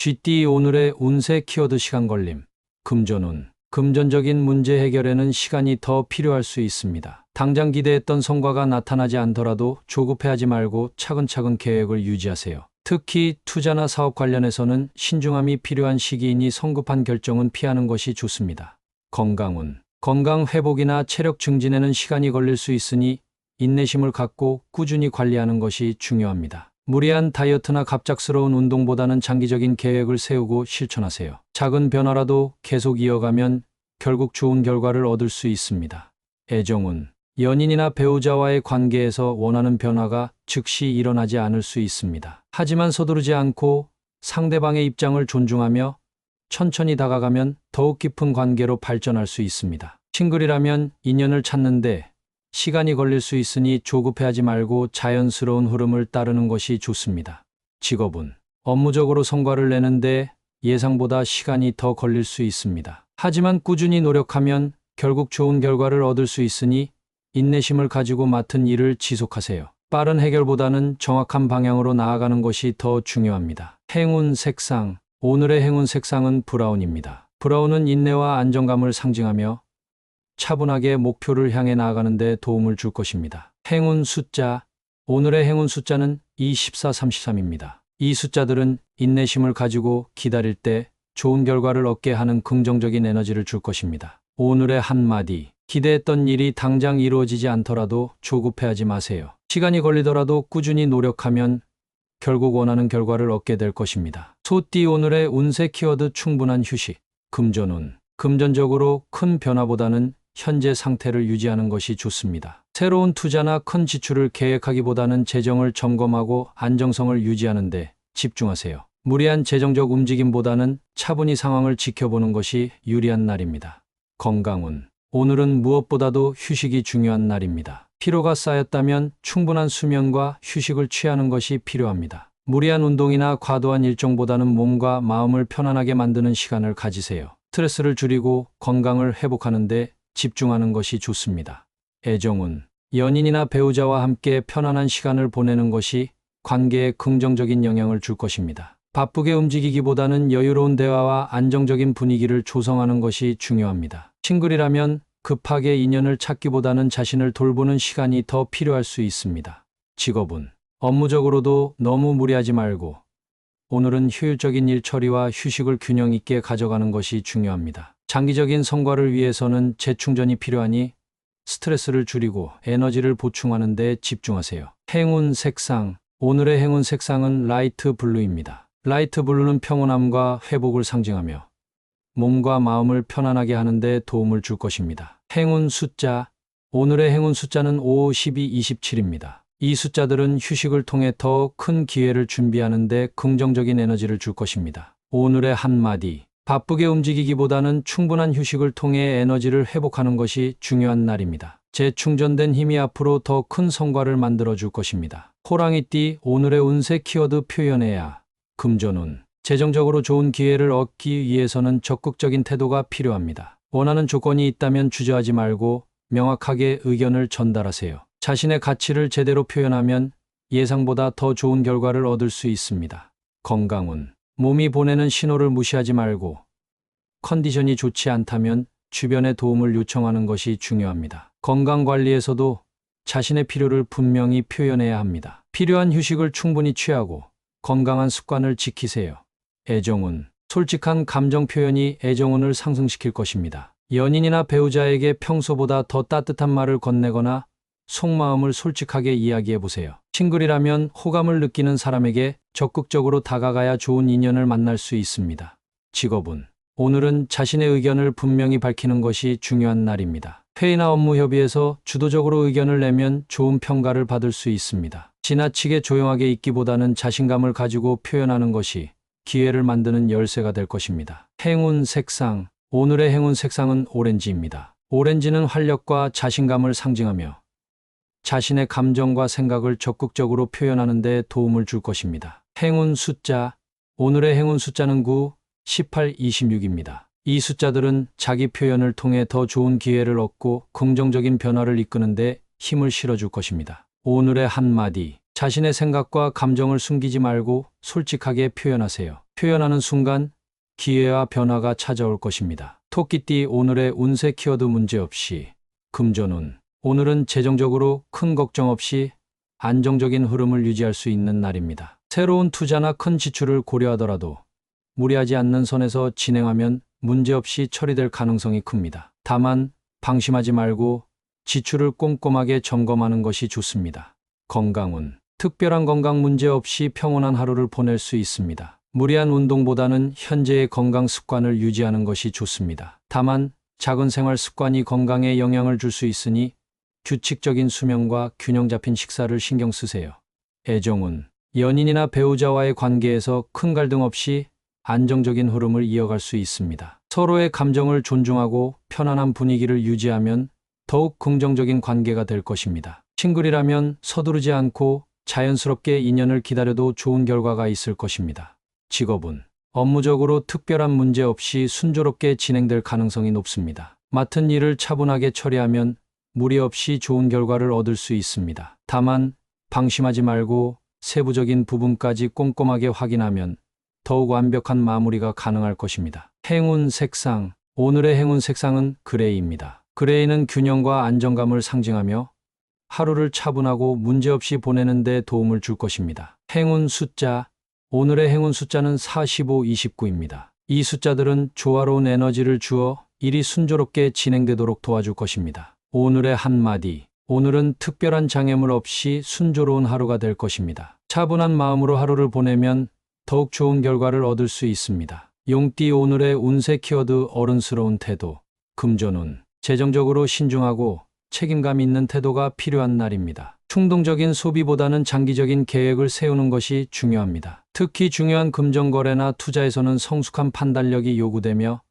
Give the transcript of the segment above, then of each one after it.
GT 오늘의 운세 키워드 시간 걸림. 금전운. 금전적인 문제 해결에는 시간이 더 필요할 수 있습니다. 당장 기대했던 성과가 나타나지 않더라도 조급해하지 말고 차근차근 계획을 유지하세요. 특히 투자나 사업 관련해서는 신중함이 필요한 시기이니 성급한 결정은 피하는 것이 좋습니다. 건강운. 건강 회복이나 체력 증진에는 시간이 걸릴 수 있으니 인내심을 갖고 꾸준히 관리하는 것이 중요합니다. 무리한 다이어트나 갑작스러운 운동보다는 장기적인 계획을 세우고 실천하세요. 작은 변화라도 계속 이어가면 결국 좋은 결과를 얻을 수 있습니다. 애정운. 연인이나 배우자와의 관계에서 원하는 변화가 즉시 일어나지 않을 수 있습니다. 하지만 서두르지 않고 상대방의 입장을 존중하며 천천히 다가가면 더욱 깊은 관계로 발전할 수 있습니다. 싱글이라면 인연을 찾는데 시간이 걸릴 수 있으니 조급해하지 말고 자연스러운 흐름을 따르는 것이 좋습니다. 직업운. 업무적으로 성과를 내는데 예상보다 시간이 더 걸릴 수 있습니다. 하지만 꾸준히 노력하면 결국 좋은 결과를 얻을 수 있으니 인내심을 가지고 맡은 일을 지속하세요. 빠른 해결보다는 정확한 방향으로 나아가는 것이 더 중요합니다. 행운 색상. 오늘의 행운 색상은 브라운입니다. 브라운은 인내와 안정감을 상징하며 차분하게 목표를 향해 나아가는 데 도움을 줄 것입니다. 행운 숫자. 오늘의 행운 숫자는 24, 33입니다. 이 숫자들은 인내심을 가지고 기다릴 때 좋은 결과를 얻게 하는 긍정적인 에너지를 줄 것입니다. 오늘의 한마디. 기대했던 일이 당장 이루어지지 않더라도 조급해하지 마세요. 시간이 걸리더라도 꾸준히 노력하면 결국 원하는 결과를 얻게 될 것입니다. 소띠 오늘의 운세 키워드 충분한 휴식. 금전운. 금전적으로 큰 변화보다는 현재 상태를 유지하는 것이 좋습니다. 새로운 투자나 큰 지출을 계획하기보다는 재정을 점검하고 안정성을 유지하는 데 집중하세요. 무리한 재정적 움직임보다는 차분히 상황을 지켜보는 것이 유리한 날입니다. 건강운. 오늘은 무엇보다도 휴식이 중요한 날입니다. 피로가 쌓였다면 충분한 수면과 휴식을 취하는 것이 필요합니다. 무리한 운동이나 과도한 일정보다는 몸과 마음을 편안하게 만드는 시간을 가지세요. 스트레스를 줄이고 건강을 회복하는 데 집중하는 것이 좋습니다. 애정운. 연인이나 배우자와 함께 편안한 시간을 보내는 것이 관계에 긍정적인 영향을 줄 것입니다. 바쁘게 움직이기보다는 여유로운 대화와 안정적인 분위기를 조성하는 것이 중요합니다. 싱글이라면 급하게 인연을 찾기보다는 자신을 돌보는 시간이 더 필요할 수 있습니다. 직업운. 업무적으로도 너무 무리하지 말고 오늘은 효율적인 일 처리와 휴식을 균형 있게 가져가는 것이 중요합니다. 장기적인 성과를 위해서는 재충전이 필요하니 스트레스를 줄이고 에너지를 보충하는 데 집중하세요. 행운 색상. 오늘의 행운 색상은 라이트 블루입니다. 라이트 블루는 평온함과 회복을 상징하며 몸과 마음을 편안하게 하는 데 도움을 줄 것입니다. 행운 숫자. 오늘의 행운 숫자는 5, 12, 27입니다. 이 숫자들은 휴식을 통해 더 큰 기회를 준비하는 데 긍정적인 에너지를 줄 것입니다. 오늘의 한마디. 바쁘게 움직이기보다는 충분한 휴식을 통해 에너지를 회복하는 것이 중요한 날입니다. 재충전된 힘이 앞으로 더 큰 성과를 만들어 줄 것입니다. 호랑이띠 오늘의 운세 키워드 표현해야. 금전운. 재정적으로 좋은 기회를 얻기 위해서는 적극적인 태도가 필요합니다. 원하는 조건이 있다면 주저하지 말고 명확하게 의견을 전달하세요. 자신의 가치를 제대로 표현하면 예상보다 더 좋은 결과를 얻을 수 있습니다. 건강운. 몸이 보내는 신호를 무시하지 말고 컨디션이 좋지 않다면 주변의 도움을 요청하는 것이 중요합니다. 건강관리에서도 자신의 필요를 분명히 표현해야 합니다. 필요한 휴식을 충분히 취하고 건강한 습관을 지키세요. 애정운. 솔직한 감정 표현이 애정운을 상승시킬 것입니다. 연인이나 배우자에게 평소보다 더 따뜻한 말을 건네거나 속마음을 솔직하게 이야기해보세요. 싱글이라면 호감을 느끼는 사람에게 적극적으로 다가가야 좋은 인연을 만날 수 있습니다. 직업운. 오늘은 자신의 의견을 분명히 밝히는 것이 중요한 날입니다. 회의나 업무 협의에서 주도적으로 의견을 내면 좋은 평가를 받을 수 있습니다. 지나치게 조용하게 있기보다는 자신감을 가지고 표현하는 것이 기회를 만드는 열쇠가 될 것입니다. 행운 색상. 오늘의 행운 색상은 오렌지입니다. 오렌지는 활력과 자신감을 상징하며 자신의 감정과 생각을 적극적으로 표현하는 데 도움을 줄 것입니다. 행운 숫자. 오늘의 행운 숫자는 9, 18, 26입니다. 이 숫자들은 자기 표현을 통해 더 좋은 기회를 얻고 긍정적인 변화를 이끄는 데 힘을 실어줄 것입니다. 오늘의 한마디. 자신의 생각과 감정을 숨기지 말고 솔직하게 표현하세요. 표현하는 순간 기회와 변화가 찾아올 것입니다. 토끼띠 오늘의 운세 키워드 문제 없이 금전운. 오늘은 재정적으로 큰 걱정 없이 안정적인 흐름을 유지할 수 있는 날입니다. 새로운 투자나 큰 지출을 고려하더라도 무리하지 않는 선에서 진행하면 문제없이 처리될 가능성이 큽니다. 다만 방심하지 말고 지출을 꼼꼼하게 점검하는 것이 좋습니다. 건강운. 특별한 건강 문제 없이 평온한 하루를 보낼 수 있습니다. 무리한 운동보다는 현재의 건강 습관을 유지하는 것이 좋습니다. 다만 작은 생활 습관이 건강에 영향을 줄 수 있으니 규칙적인 수면과 균형 잡힌 식사를 신경 쓰세요. 애정운. 연인이나 배우자와의 관계에서 큰 갈등 없이 안정적인 흐름을 이어갈 수 있습니다. 서로의 감정을 존중하고 편안한 분위기를 유지하면 더욱 긍정적인 관계가 될 것입니다. 싱글이라면 서두르지 않고 자연스럽게 인연을 기다려도 좋은 결과가 있을 것입니다. 직업운. 업무적으로 특별한 문제 없이 순조롭게 진행될 가능성이 높습니다. 맡은 일을 차분하게 처리하면 무리 없이 좋은 결과를 얻을 수 있습니다. 다만 방심하지 말고 세부적인 부분까지 꼼꼼하게 확인하면 더욱 완벽한 마무리가 가능할 것입니다. 행운 색상. 오늘의 행운 색상은 그레이입니다. 그레이는 균형과 안정감을 상징하며 하루를 차분하고 문제없이 보내는 데 도움을 줄 것입니다. 행운 숫자. 오늘의 행운 숫자는 45, 29입니다. 이 숫자들은 조화로운 에너지를 주어 일이 순조롭게 진행되도록 도와줄 것입니다. 오늘의 한마디. 오늘은 특별한 장애물 없이 순조로운 하루가 될 것입니다. 차분한 마음으로 하루를 보내면 더욱 좋은 결과를 얻을 수 있습니다. 용띠 오늘의 운세 키워드 어른스러운 태도. 금전운. 재정적으로 신중하고 책임감 있는 태도가 필요한 날입니다. 충동적인 소비보다는 장기적인 계획을 세우는 것이 중요합니다. 특히 중요한 금전 거래나 투자에서는 성숙한 판단력이 요구되며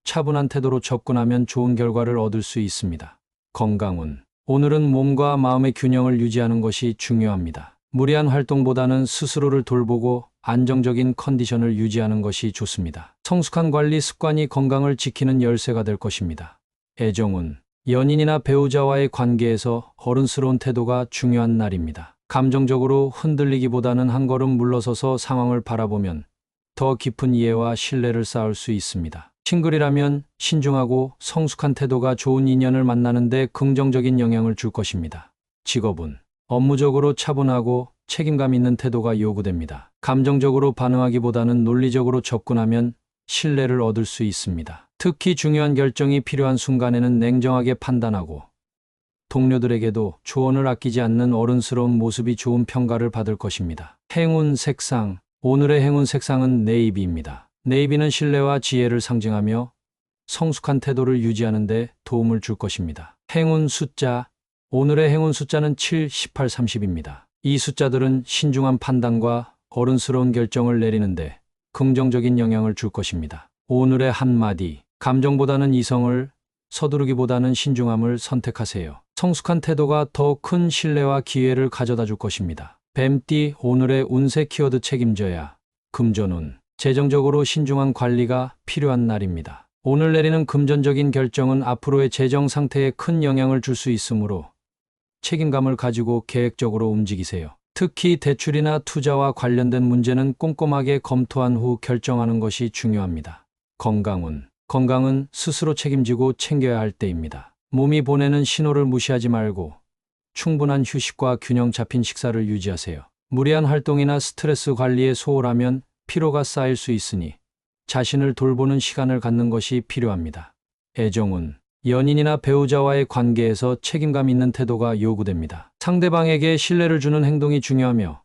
차분한 태도로 접근하면 좋은 결과를 얻을 수 있습니다. 건강운. 오늘은 몸과 마음의 균형을 유지하는 것이 중요합니다. 무리한 활동보다는 스스로를 돌보고 안정적인 컨디션을 유지하는 것이 좋습니다. 성숙한 관리 습관이 건강을 지키는 열쇠가 될 것입니다. 애정운. 연인이나 배우자와의 관계에서 어른스러운 태도가 중요한 날입니다. 감정적으로 흔들리기보다는 한 걸음 물러서서 상황을 바라보면 더 깊은 이해와 신뢰를 쌓을 수 있습니다. 싱글이라면 신중하고 성숙한 태도가 좋은 인연을 만나는 데 긍정적인 영향을 줄 것입니다. 직업운. 업무적으로 차분하고 책임감 있는 태도가 요구됩니다. 감정적으로 반응하기보다는 논리적으로 접근하면 신뢰를 얻을 수 있습니다. 특히 중요한 결정이 필요한 순간에는 냉정하게 판단하고 동료들에게도 조언을 아끼지 않는 어른스러운 모습이 좋은 평가를 받을 것입니다. 행운 색상. 오늘의 행운 색상은 네이비입니다. 네이비는 신뢰와 지혜를 상징하며 성숙한 태도를 유지하는 데 도움을 줄 것입니다. 행운 숫자. 오늘의 행운 숫자는 7, 18, 30입니다. 이 숫자들은 신중한 판단과 어른스러운 결정을 내리는데 긍정적인 영향을 줄 것입니다. 오늘의 한마디. 감정보다는 이성을, 서두르기보다는 신중함을 선택하세요. 성숙한 태도가 더 큰 신뢰와 기회를 가져다 줄 것입니다. 뱀띠 오늘의 운세 키워드 책임져야. 금전운. 재정적으로 신중한 관리가 필요한 날입니다. 오늘 내리는 금전적인 결정은 앞으로의 재정 상태에 큰 영향을 줄 수 있으므로 책임감을 가지고 계획적으로 움직이세요. 특히 대출이나 투자와 관련된 문제는 꼼꼼하게 검토한 후 결정하는 것이 중요합니다. 건강운. 건강은 스스로 책임지고 챙겨야 할 때입니다. 몸이 보내는 신호를 무시하지 말고 충분한 휴식과 균형 잡힌 식사를 유지하세요. 무리한 활동이나 스트레스 관리에 소홀하면 피로가 쌓일 수 있으니 자신을 돌보는 시간을 갖는 것이 필요합니다. 애정운. 연인이나 배우자와의 관계에서 책임감 있는 태도가 요구됩니다. 상대방에게 신뢰를 주는 행동이 중요하며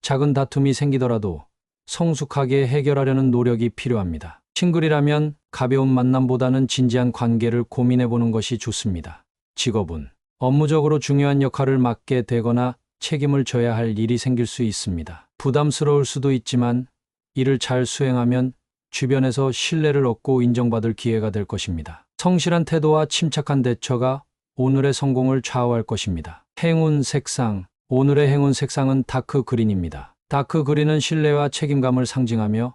작은 다툼이 생기더라도 성숙하게 해결하려는 노력이 필요합니다. 싱글이라면 가벼운 만남보다는 진지한 관계를 고민해보는 것이 좋습니다. 직업운. 업무적으로 중요한 역할을 맡게 되거나 책임을 져야 할 일이 생길 수 있습니다. 부담스러울 수도 있지만 이를 잘 수행하면 주변에서 신뢰를 얻고 인정받을 기회가 될 것입니다. 성실한 태도와 침착한 대처가 오늘의 성공을 좌우할 것입니다. 행운 색상. 오늘의 행운 색상은 다크 그린입니다. 다크 그린은 신뢰와 책임감을 상징하며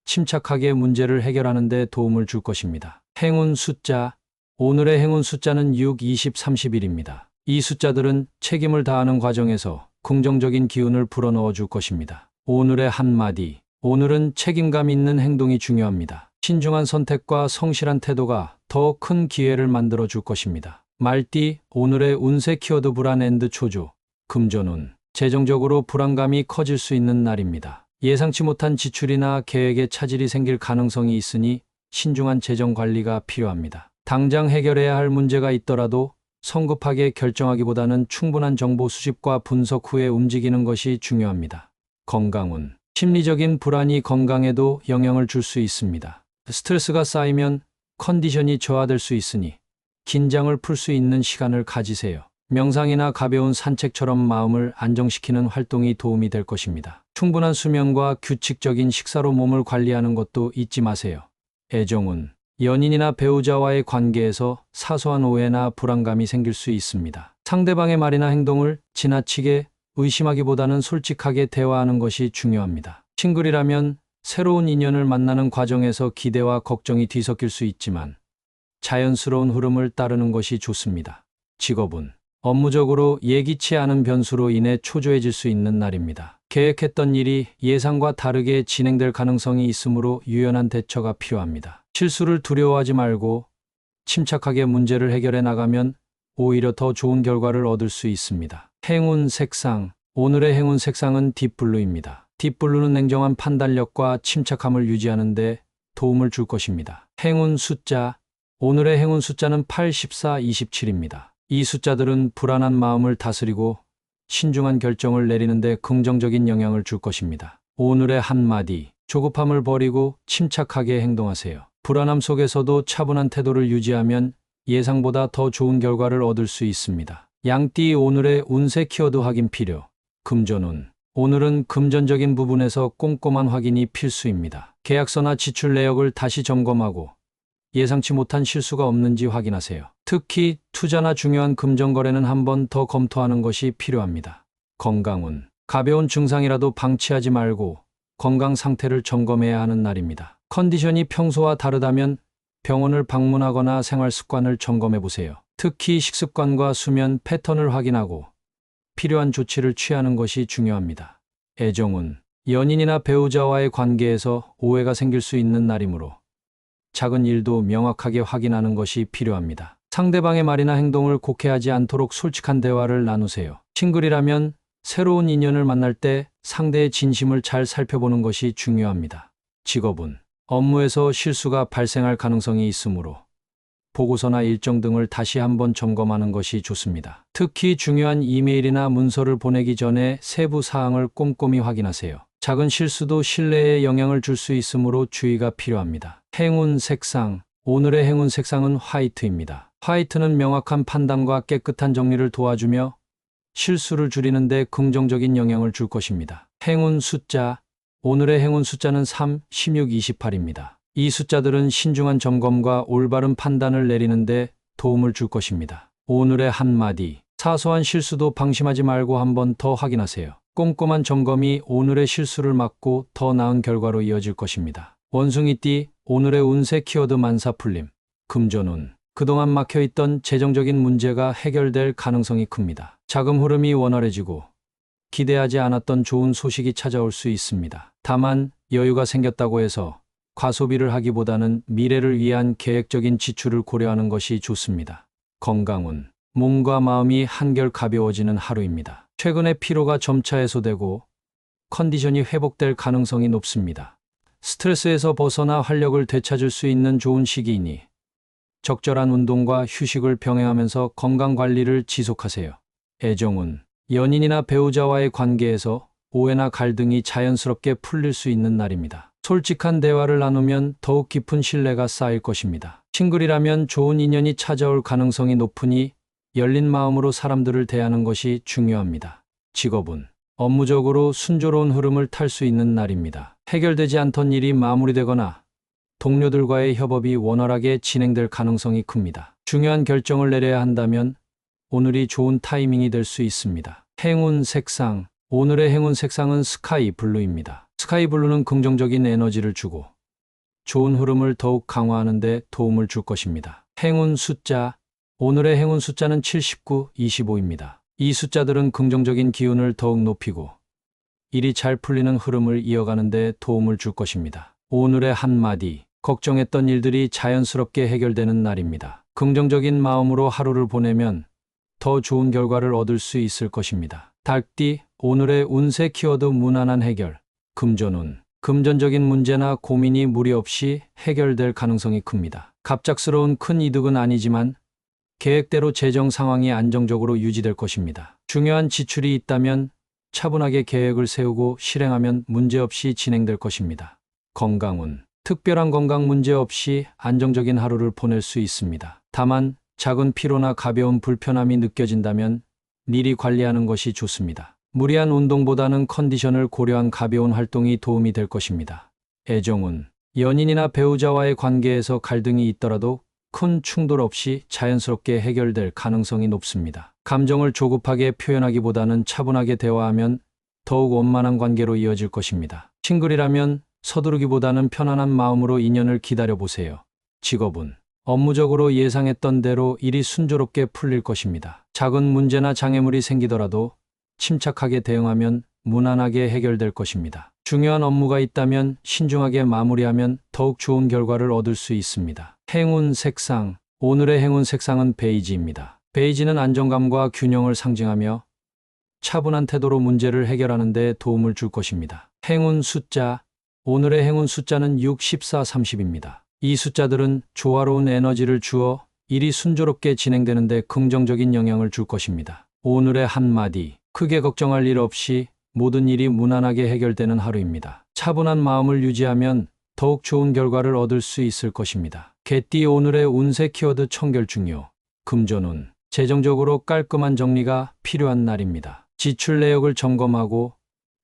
침착하게 문제를 해결하는 데 도움을 줄 것입니다. 행운 숫자. 오늘의 행운 숫자는 6, 20, 31입니다. 이 숫자들은 책임을 다하는 과정에서 긍정적인 기운을 불어넣어 줄 것입니다. 오늘의 한마디. 오늘은 책임감 있는 행동이 중요합니다. 신중한 선택과 성실한 태도가 더 큰 기회를 만들어 줄 것입니다. 말띠. 오늘의 운세 키워드 불안 앤드 초조. 금전운. 재정적으로 불안감이 커질 수 있는 날입니다. 예상치 못한 지출이나 계획에 차질이 생길 가능성이 있으니 신중한 재정 관리가 필요합니다. 당장 해결해야 할 문제가 있더라도 성급하게 결정하기보다는 충분한 정보 수집과 분석 후에 움직이는 것이 중요합니다. 건강운. 심리적인 불안이 건강에도 영향을 줄 수 있습니다. 스트레스가 쌓이면 컨디션이 저하될 수 있으니 긴장을 풀 수 있는 시간을 가지세요. 명상이나 가벼운 산책처럼 마음을 안정시키는 활동이 도움이 될 것입니다. 충분한 수면과 규칙적인 식사로 몸을 관리하는 것도 잊지 마세요. 애정운. 연인이나 배우자와의 관계에서 사소한 오해나 불안감이 생길 수 있습니다. 상대방의 말이나 행동을 지나치게 의심하기보다는 솔직하게 대화하는 것이 중요합니다. 싱글이라면 새로운 인연을 만나는 과정에서 기대와 걱정이 뒤섞일 수 있지만 자연스러운 흐름을 따르는 것이 좋습니다. 직업운. 업무적으로 예기치 않은 변수로 인해 초조해질 수 있는 날입니다. 계획했던 일이 예상과 다르게 진행될 가능성이 있으므로 유연한 대처가 필요합니다. 실수를 두려워하지 말고 침착하게 문제를 해결해 나가면 오히려 더 좋은 결과를 얻을 수 있습니다. 행운 색상. 오늘의 행운 색상은 딥블루입니다. 딥블루는 냉정한 판단력과 침착함을 유지하는 데 도움을 줄 것입니다. 행운 숫자. 오늘의 행운 숫자는 8, 14, 27입니다. 이 숫자들은 불안한 마음을 다스리고 신중한 결정을 내리는 데 긍정적인 영향을 줄 것입니다. 오늘의 한마디. 조급함을 버리고 침착하게 행동하세요. 불안함 속에서도 차분한 태도를 유지하면 예상보다 더 좋은 결과를 얻을 수 있습니다. 양띠. 오늘의 운세 키워드 확인 필요. 금전운. 오늘은 금전적인 부분에서 꼼꼼한 확인이 필수입니다. 계약서나 지출 내역을 다시 점검하고 예상치 못한 실수가 없는지 확인하세요. 특히 투자나 중요한 금전 거래는 한 번 더 검토하는 것이 필요합니다. 건강운. 가벼운 증상이라도 방치하지 말고 건강 상태를 점검해야 하는 날입니다. 컨디션이 평소와 다르다면 병원을 방문하거나 생활 습관을 점검해 보세요. 특히 식습관과 수면 패턴을 확인하고 필요한 조치를 취하는 것이 중요합니다. 애정운. 연인이나 배우자와의 관계에서 오해가 생길 수 있는 날이므로 작은 일도 명확하게 확인하는 것이 필요합니다. 상대방의 말이나 행동을 곡해하지 않도록 솔직한 대화를 나누세요. 싱글이라면 새로운 인연을 만날 때 상대의 진심을 잘 살펴보는 것이 중요합니다. 직업운. 업무에서 실수가 발생할 가능성이 있으므로 보고서나 일정 등을 다시 한번 점검하는 것이 좋습니다. 특히 중요한 이메일이나 문서를 보내기 전에 세부 사항을 꼼꼼히 확인하세요. 작은 실수도 신뢰에 영향을 줄 수 있으므로 주의가 필요합니다. 행운 색상. 오늘의 행운 색상은 화이트입니다. 화이트는 명확한 판단과 깨끗한 정리를 도와주며 실수를 줄이는 데 긍정적인 영향을 줄 것입니다. 행운 숫자. 오늘의 행운 숫자는 3, 16, 28입니다. 이 숫자들은 신중한 점검과 올바른 판단을 내리는 데 도움을 줄 것입니다. 오늘의 한마디. 사소한 실수도 방심하지 말고 한 번 더 확인하세요. 꼼꼼한 점검이 오늘의 실수를 막고 더 나은 결과로 이어질 것입니다. 원숭이띠. 오늘의 운세 키워드 만사풀림. 금전운. 그동안 막혀있던 재정적인 문제가 해결될 가능성이 큽니다. 자금 흐름이 원활해지고 기대하지 않았던 좋은 소식이 찾아올 수 있습니다. 다만 여유가 생겼다고 해서 과소비를 하기보다는 미래를 위한 계획적인 지출을 고려하는 것이 좋습니다. 건강운. 몸과 마음이 한결 가벼워지는 하루입니다. 최근의 피로가 점차 해소되고 컨디션이 회복될 가능성이 높습니다. 스트레스에서 벗어나 활력을 되찾을 수 있는 좋은 시기이니 적절한 운동과 휴식을 병행하면서 건강 관리를 지속하세요. 애정운. 연인이나 배우자와의 관계에서 오해나 갈등이 자연스럽게 풀릴 수 있는 날입니다. 솔직한 대화를 나누면 더욱 깊은 신뢰가 쌓일 것입니다. 싱글이라면 좋은 인연이 찾아올 가능성이 높으니 열린 마음으로 사람들을 대하는 것이 중요합니다. 직업운. 업무적으로 순조로운 흐름을 탈 수 있는 날입니다. 해결되지 않던 일이 마무리되거나 동료들과의 협업이 원활하게 진행될 가능성이 큽니다. 중요한 결정을 내려야 한다면 오늘이 좋은 타이밍이 될 수 있습니다. 행운 색상. 오늘의 행운 색상은 스카이 블루입니다. 스카이 블루는 긍정적인 에너지를 주고 좋은 흐름을 더욱 강화하는 데 도움을 줄 것입니다. 행운 숫자. 오늘의 행운 숫자는 79, 25입니다. 이 숫자들은 긍정적인 기운을 더욱 높이고 일이 잘 풀리는 흐름을 이어가는 데 도움을 줄 것입니다. 오늘의 한마디, 걱정했던 일들이 자연스럽게 해결되는 날입니다. 긍정적인 마음으로 하루를 보내면 더 좋은 결과를 얻을 수 있을 것입니다. 닭띠, 오늘의 운세 키워드 무난한 해결. 금전운, 금전적인 문제나 고민이 무리 없이 해결될 가능성이 큽니다. 갑작스러운 큰 이득은 아니지만 계획대로 재정 상황이 안정적으로 유지될 것입니다. 중요한 지출이 있다면 차분하게 계획을 세우고 실행하면 문제없이 진행될 것입니다. 건강운, 특별한 건강 문제 없이 안정적인 하루를 보낼 수 있습니다. 다만 작은 피로나 가벼운 불편함이 느껴진다면 미리 관리하는 것이 좋습니다. 무리한 운동보다는 컨디션을 고려한 가벼운 활동이 도움이 될 것입니다. 애정운, 연인이나 배우자와의 관계에서 갈등이 있더라도 큰 충돌 없이 자연스럽게 해결될 가능성이 높습니다. 감정을 조급하게 표현하기보다는 차분하게 대화하면 더욱 원만한 관계로 이어질 것입니다. 싱글이라면 서두르기보다는 편안한 마음으로 인연을 기다려보세요. 직업운, 업무적으로 예상했던 대로 일이 순조롭게 풀릴 것입니다. 작은 문제나 장애물이 생기더라도 침착하게 대응하면 무난하게 해결될 것입니다. 중요한 업무가 있다면 신중하게 마무리하면 더욱 좋은 결과를 얻을 수 있습니다. 행운 색상, 오늘의 행운 색상은 베이지입니다. 베이지는 안정감과 균형을 상징하며 차분한 태도로 문제를 해결하는 데 도움을 줄 것입니다. 행운 숫자, 오늘의 행운 숫자는 6, 14, 30입니다. 이 숫자들은 조화로운 에너지를 주어 일이 순조롭게 진행되는 데 긍정적인 영향을 줄 것입니다. 오늘의 한마디, 크게 걱정할 일 없이 모든 일이 무난하게 해결되는 하루입니다. 차분한 마음을 유지하면 더욱 좋은 결과를 얻을 수 있을 것입니다. 개띠, 오늘의 운세 키워드 청결 중요. 금전운, 재정적으로 깔끔한 정리가 필요한 날입니다. 지출 내역을 점검하고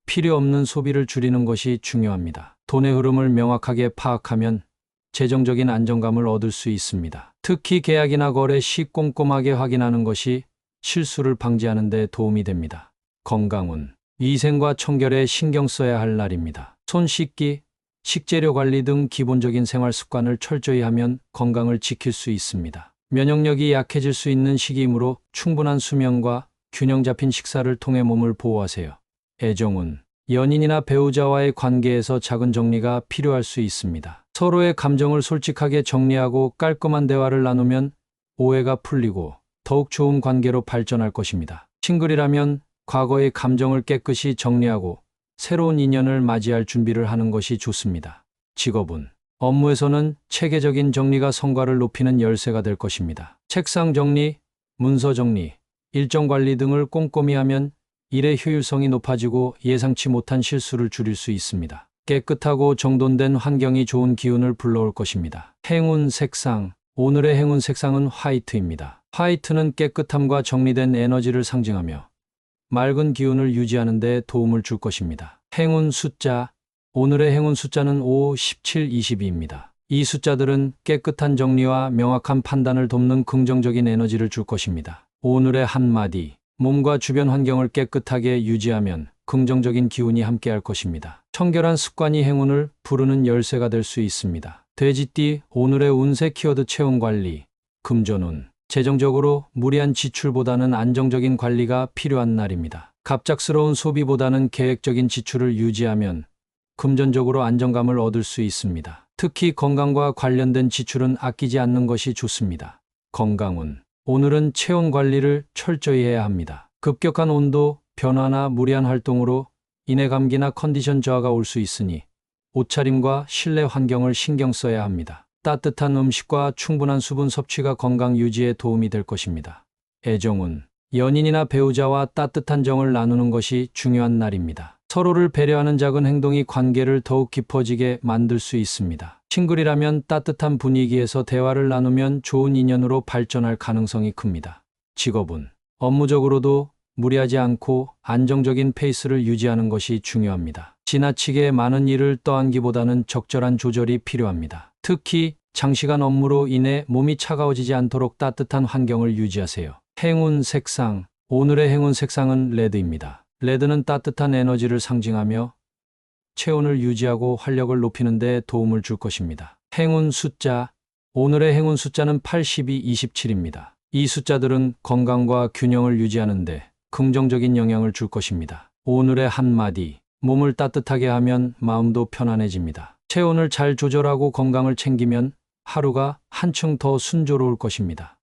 필요 없는 소비를 줄이는 것이 중요합니다. 돈의 흐름을 명확하게 파악하면 재정적인 안정감을 얻을 수 있습니다. 특히 계약이나 거래 시 꼼꼼하게 확인하는 것이 실수를 방지하는 데 도움이 됩니다. 건강운, 위생과 청결에 신경 써야 할 날입니다. 손 씻기, 식재료 관리 등 기본적인 생활 습관을 철저히 하면 건강을 지킬 수 있습니다. 면역력이 약해질 수 있는 시기이므로 충분한 수면과 균형 잡힌 식사를 통해 몸을 보호하세요. 애정운, 연인이나 배우자와의 관계에서 작은 정리가 필요할 수 있습니다. 서로의 감정을 솔직하게 정리하고 깔끔한 대화를 나누면 오해가 풀리고 더욱 좋은 관계로 발전할 것입니다. 싱글이라면 과거의 감정을 깨끗이 정리하고 새로운 인연을 맞이할 준비를 하는 것이 좋습니다. 직업운, 업무에서는 체계적인 정리가 성과를 높이는 열쇠가 될 것입니다. 책상 정리, 문서 정리, 일정 관리 등을 꼼꼼히 하면 일의 효율성이 높아지고 예상치 못한 실수를 줄일 수 있습니다. 깨끗하고 정돈된 환경이 좋은 기운을 불러올 것입니다. 행운 색상, 오늘의 행운 색상은 화이트입니다. 화이트는 깨끗함과 정리된 에너지를 상징하며 맑은 기운을 유지하는 데 도움을 줄 것입니다. 행운 숫자, 오늘의 행운 숫자는 5, 17, 22입니다. 이 숫자들은 깨끗한 정리와 명확한 판단을 돕는 긍정적인 에너지를 줄 것입니다. 오늘의 한마디, 몸과 주변 환경을 깨끗하게 유지하면 긍정적인 기운이 함께할 것입니다. 청결한 습관이 행운을 부르는 열쇠가 될 수 있습니다. 돼지띠, 오늘의 운세 키워드 체온 관리. 금전운, 재정적으로 무리한 지출보다는 안정적인 관리가 필요한 날입니다. 갑작스러운 소비보다는 계획적인 지출을 유지하면 금전적으로 안정감을 얻을 수 있습니다. 특히 건강과 관련된 지출은 아끼지 않는 것이 좋습니다. 건강운, 오늘은 체온 관리를 철저히 해야 합니다. 급격한 온도 변화나 무리한 활동으로 인해 감기나 컨디션 저하가 올 수 있으니 옷차림과 실내 환경을 신경 써야 합니다. 따뜻한 음식과 충분한 수분 섭취가 건강 유지에 도움이 될 것입니다. 애정운, 연인이나 배우자와 따뜻한 정을 나누는 것이 중요한 날입니다. 서로를 배려하는 작은 행동이 관계를 더욱 깊어지게 만들 수 있습니다. 싱글이라면 따뜻한 분위기에서 대화를 나누면 좋은 인연으로 발전할 가능성이 큽니다. 직업운, 업무적으로도 무리하지 않고 안정적인 페이스를 유지하는 것이 중요합니다. 지나치게 많은 일을 떠안기보다는 적절한 조절이 필요합니다. 특히 장시간 업무로 인해 몸이 차가워지지 않도록 따뜻한 환경을 유지하세요. 행운 색상, 오늘의 행운 색상은 레드입니다. 레드는 따뜻한 에너지를 상징하며 체온을 유지하고 활력을 높이는 데 도움을 줄 것입니다. 행운 숫자, 오늘의 행운 숫자는 82, 27입니다. 이 숫자들은 건강과 균형을 유지하는 데 긍정적인 영향을 줄 것입니다. 오늘의 한마디, 몸을 따뜻하게 하면 마음도 편안해집니다. 체온을 잘 조절하고 건강을 챙기면 하루가 한층 더 순조로울 것입니다.